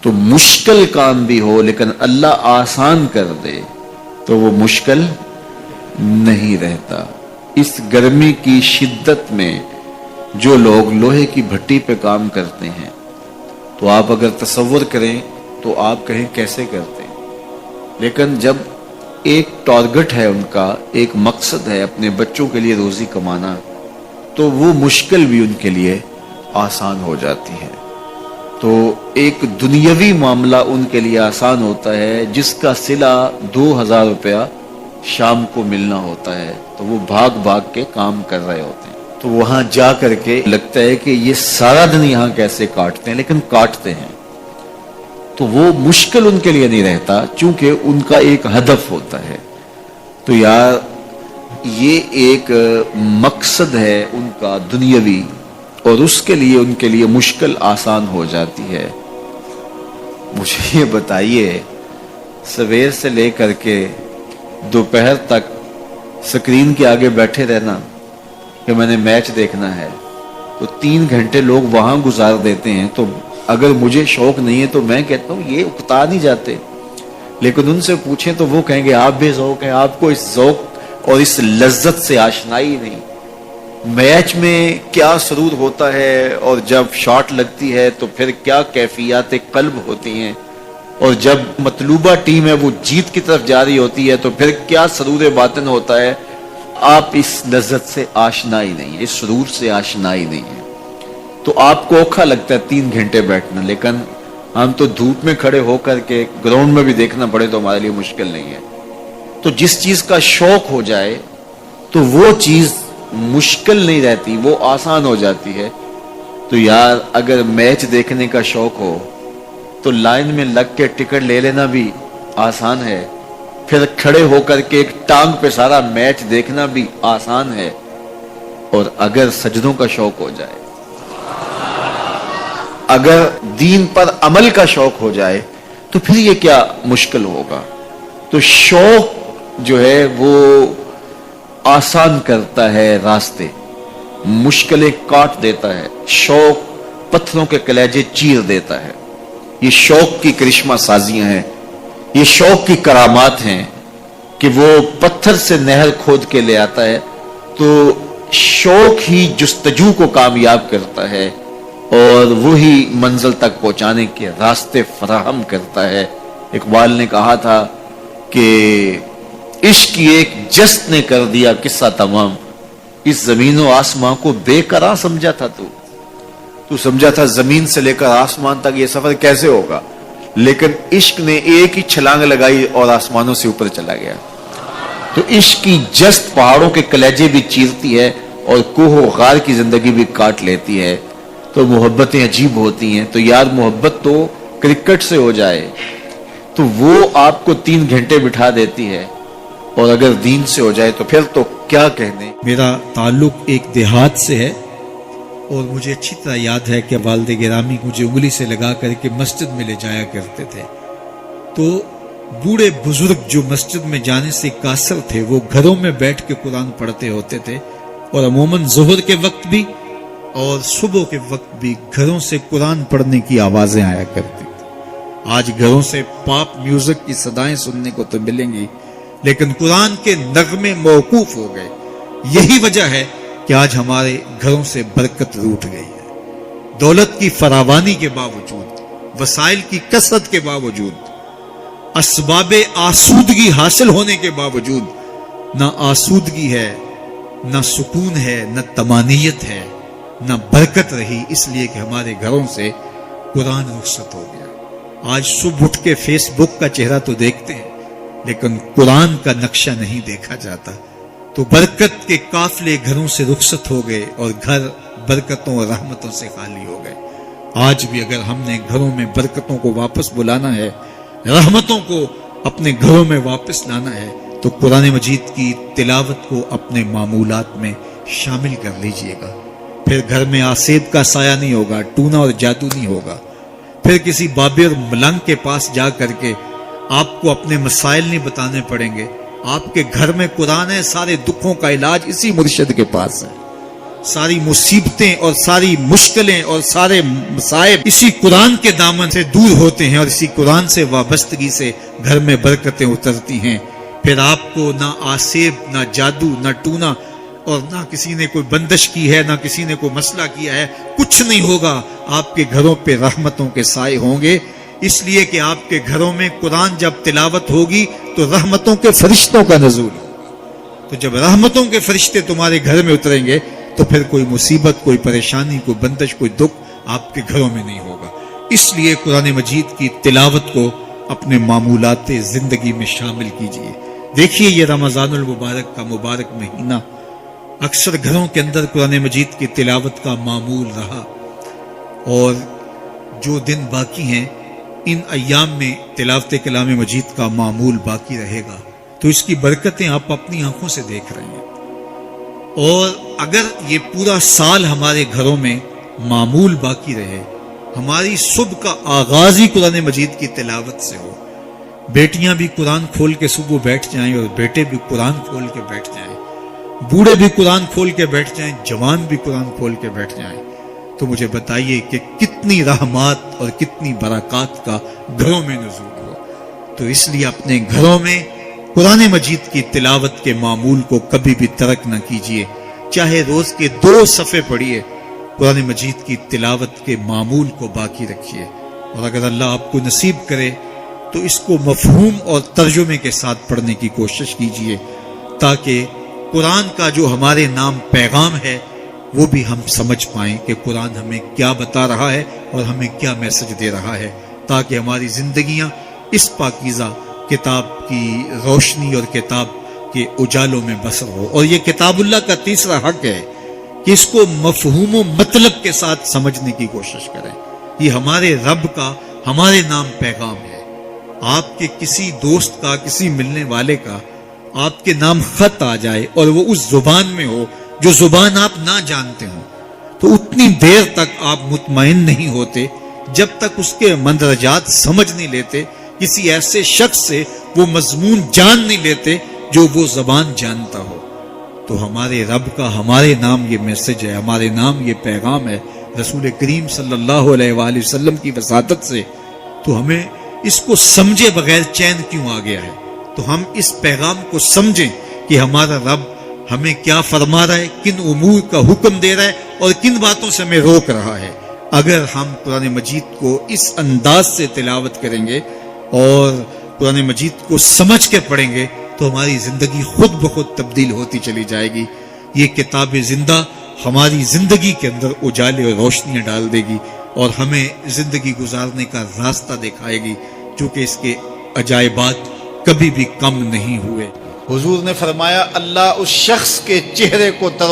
تو مشکل کام بھی ہو لیکن اللہ آسان کر دے تو وہ مشکل نہیں رہتا۔ اس گرمی کی شدت میں جو لوگ لوہے کی بھٹی پہ کام کرتے ہیں تو آپ اگر تصور کریں تو آپ کہیں کیسے کرتے ہیں، لیکن جب ایک ٹارگٹ ہے ان کا، ایک مقصد ہے اپنے بچوں کے لیے روزی کمانا، تو وہ مشکل بھی ان کے لیے آسان ہو جاتی ہے۔ تو ایک دنیاوی معاملہ ان کے لیے آسان ہوتا ہے جس کا صلہ 2000 روپیہ شام کو ملنا ہوتا ہے، تو وہ بھاگ بھاگ کے کام کر رہے ہوتے ہیں، تو وہاں جا کر کے لگتا ہے کہ یہ سارا دن یہاں کیسے کاٹتے ہیں، لیکن کاٹتے ہیں۔ تو وہ مشکل ان کے لیے نہیں رہتا چونکہ ان کا ایک ہدف ہوتا ہے۔ تو یار یہ ایک مقصد ہے ان کا دنیاوی، اور اس کے لیے ان کے لیے مشکل آسان ہو جاتی ہے۔ مجھے یہ بتائیے، سویر سے لے کر کے دوپہر تک سکرین کے آگے بیٹھے رہنا کہ میں نے میچ دیکھنا ہے، تو 3 گھنٹے لوگ وہاں گزار دیتے ہیں۔ تو اگر مجھے شوق نہیں ہے تو میں کہتا ہوں یہ اکتا نہیں جاتے، لیکن ان سے پوچھیں تو وہ کہیں گے آپ بے ذوق ہیں، آپ کو اس ذوق اور اس لذت سے آشنائی نہیں۔ میچ میں کیا سرور ہوتا ہے، اور جب شاٹ لگتی ہے تو پھر کیا کیفیات قلب ہوتی ہیں، اور جب مطلوبہ ٹیم ہے وہ جیت کی طرف جا رہی ہوتی ہے تو پھر کیا سرور باطن ہوتا ہے۔ آپ اس لذت سے آشنائی نہیں ہے، اس سرور سے آشنائی نہیں ہے، تو آپ کو اوکھا لگتا ہے 3 گھنٹے بیٹھنا، لیکن ہم تو دھوپ میں کھڑے ہو کر کے گراؤنڈ میں بھی دیکھنا پڑے تو ہمارے لیے مشکل نہیں ہے۔ تو جس چیز کا شوق ہو جائے تو وہ چیز مشکل نہیں رہتی، وہ آسان ہو جاتی ہے۔ تو یار اگر میچ دیکھنے کا شوق ہو تو لائن میں لگ کے ٹکٹ لے لینا بھی آسان ہے، پھر کھڑے ہو کر کے ایک ٹانگ پہ سارا میچ دیکھنا بھی آسان ہے، اور اگر سجدوں کا شوق ہو جائے، اگر دین پر عمل کا شوق ہو جائے تو پھر یہ کیا مشکل ہوگا۔ تو شوق جو ہے وہ آسان کرتا ہے راستے، مشکلیں کاٹ دیتا ہے، شوق پتھروں کے کلیجے چیر دیتا ہے۔ یہ شوق کی کرشمہ سازیاں ہیں، یہ شوق کی کرامات ہیں کہ وہ پتھر سے نہر کھود کے لے آتا ہے، تو شوق ہی جستجو کو کامیاب کرتا ہے اور وہی منزل تک پہنچانے کے راستے فراہم کرتا ہے۔ اقبال نے کہا تھا کہ عشق کی ایک جست نے کر دیا قصہ تمام، اس زمین و آسمان کو بے قرار سمجھا تھا تو سمجھا تھا زمین سے لے کر آسمان تک یہ سفر کیسے ہوگا، لیکن عشق نے ایک ہی چھلانگ لگائی اور آسمانوں سے اوپر چلا گیا۔ تو عشق کی جست پہاڑوں کے کلیجے بھی چیرتی ہے اور کوہ و غار کی زندگی بھی کاٹ لیتی ہے۔ تو محبتیں عجیب ہوتی ہیں۔ تو یار محبت تو کرکٹ سے ہو جائے تو وہ آپ کو 3 گھنٹے بٹھا دیتی ہے، اور اگر دین سے ہو جائے تو پھر تو کیا کہنے۔ میرا تعلق ایک دیہات سے ہے، اور مجھے اچھی طرح یاد ہے کہ والد گرامی مجھے انگلی سے لگا کر کے مسجد میں لے جایا کرتے تھے۔ تو بوڑھے بزرگ جو مسجد میں جانے سے قاصر تھے وہ گھروں میں بیٹھ کے قرآن پڑھتے ہوتے تھے، اور عموماً ظہر کے وقت بھی اور صبح کے وقت بھی گھروں سے قرآن پڑھنے کی آوازیں آیا کرتی تھی۔ آج گھروں سے پاپ میوزک کی صدائیں سننے کو تو ملیں گی، لیکن قرآن کے نغمے موقوف ہو گئے۔ یہی وجہ ہے کہ آج ہمارے گھروں سے برکت روٹ گئی ہے۔ دولت کی فراوانی کے باوجود، وسائل کی کثرت کے باوجود، اسباب آسودگی حاصل ہونے کے باوجود نہ آسودگی ہے، نہ سکون ہے، نہ طمانینت ہے، نہ برکت رہی، اس لیے کہ ہمارے گھروں سے قرآن رخصت ہو گیا۔ آج صبح اٹھ کے فیس بک کا چہرہ تو دیکھتے ہیں، لیکن قرآن کا نقشہ نہیں دیکھا جاتا۔ تو برکت کے قافلے گھروں سے رخصت ہو گئے اور گھر برکتوں اور رحمتوں سے خالی ہو گئے۔ آج بھی اگر ہم نے گھروں میں برکتوں کو واپس بلانا ہے، رحمتوں کو اپنے گھروں میں واپس لانا ہے، تو قرآن مجید کی تلاوت کو اپنے معمولات میں شامل کر لیجئے گا۔ پھر گھر میں آسیب کا سایہ نہیں ہوگا، ٹونا اور جادو نہیں ہوگا۔ پھر کسی بابے اور ملنگ کے پاس جا کر کے آپ کو اپنے مسائل نہیں بتانے پڑیں گے۔ آپ کے گھر میں قرآن ہے، سارے دکھوں کا علاج اسی مرشد کے پاس ہے۔ ساری مصیبتیں اور ساری مشکلیں اور سارے مصائب اسی قرآن کے دامن سے دور ہوتے ہیں اور اسی قرآن سے وابستگی سے گھر میں برکتیں اترتی ہیں. پھر آپ کو نہ آسیب، نہ جادو، نہ ٹونا، اور نہ کسی نے کوئی بندش کی ہے، نہ کسی نے کوئی مسئلہ کیا ہے، کچھ نہیں ہوگا. آپ کے گھروں پہ رحمتوں کے سائے ہوں گے، اس لیے کہ آپ کے گھروں میں قرآن جب تلاوت ہوگی تو رحمتوں کے فرشتوں کا نزول ہوگا. تو جب رحمتوں کے فرشتے تمہارے گھر میں اتریں گے تو پھر کوئی مصیبت، کوئی پریشانی، کوئی بندش، کوئی دکھ آپ کے گھروں میں نہیں ہوگا. اس لیے قرآن مجید کی تلاوت کو اپنے معمولات زندگی میں شامل کیجیے. دیکھیے یہ رمضان المبارک کا مبارک مہینہ اکثر گھروں کے اندر قرآن مجید کی تلاوت کا معمول رہا، اور جو دن باقی ہیں ان ایام میں تلاوت کلام مجید کا معمول باقی رہے گا. تو اس کی برکتیں آپ اپنی آنکھوں سے دیکھ رہے ہیں. اور اگر یہ پورا سال ہمارے گھروں میں معمول باقی رہے، ہماری صبح کا آغاز ہی قرآن مجید کی تلاوت سے ہو، بیٹیاں بھی قرآن کھول کے صبح بیٹھ جائیں اور بیٹے بھی قرآن کھول کے بیٹھ جائیں، بوڑھے بھی قرآن کھول کے بیٹھ جائیں، جوان بھی قرآن کھول کے بیٹھ جائیں، تو مجھے بتائیے کہ کتنی رحمات اور کتنی برکات کا گھروں میں نزول ہو. تو اس لیے اپنے گھروں میں قرآن مجید کی تلاوت کے معمول کو کبھی بھی ترک نہ کیجیے. چاہے روز کے 2 صفحے پڑھیے، قرآن مجید کی تلاوت کے معمول کو باقی رکھیے. اور اگر اللہ آپ کو نصیب کرے تو اس کو مفہوم اور ترجمے کے ساتھ پڑھنے کی کوشش کیجیے، تاکہ قرآن کا جو ہمارے نام پیغام ہے وہ بھی ہم سمجھ پائیں کہ قرآن ہمیں کیا بتا رہا ہے اور ہمیں کیا میسج دے رہا ہے، تاکہ ہماری زندگیاں اس پاکیزہ کتاب کی روشنی اور کتاب کے اجالوں میں بسر ہو. اور یہ کتاب اللہ کا تیسرا حق ہے کہ اس کو مفہوم و مطلب کے ساتھ سمجھنے کی کوشش کریں. یہ ہمارے رب کا ہمارے نام پیغام ہے. آپ کے کسی دوست کا، کسی ملنے والے کا آپ کے نام خط آ جائے اور وہ اس زبان میں ہو جو زبان آپ نہ جانتے ہوں، تو اتنی دیر تک آپ مطمئن نہیں ہوتے جب تک اس کے مندرجات سمجھ نہیں لیتے، کسی ایسے شخص سے وہ مضمون جان نہیں لیتے جو وہ زبان جانتا ہو. تو ہمارے رب کا ہمارے نام یہ میسج ہے، ہمارے نام یہ پیغام ہے رسول کریم صلی اللہ علیہ وآلہ وسلم کی وساطت سے. تو ہمیں اس کو سمجھے بغیر چین کیوں آ گیا ہے؟ تو ہم اس پیغام کو سمجھیں کہ ہمارا رب ہمیں کیا فرما رہا ہے، کن امور کا حکم دے رہا ہے اور کن باتوں سے ہمیں روک رہا ہے. اگر ہم قرآن مجید کو اس انداز سے تلاوت کریں گے اور قرآن مجید کو سمجھ کے پڑھیں گے تو ہماری زندگی خود بخود تبدیل ہوتی چلی جائے گی. یہ کتاب زندہ ہماری زندگی کے اندر اجالے اور روشنیاں ڈال دے گی اور ہمیں زندگی گزارنے کا راستہ دکھائے گی، چونکہ اس کے عجائبات کبھی بھی کم نہیں ہوئے. حضور نے فرمایا اللہ اس شخص کے چہرے کو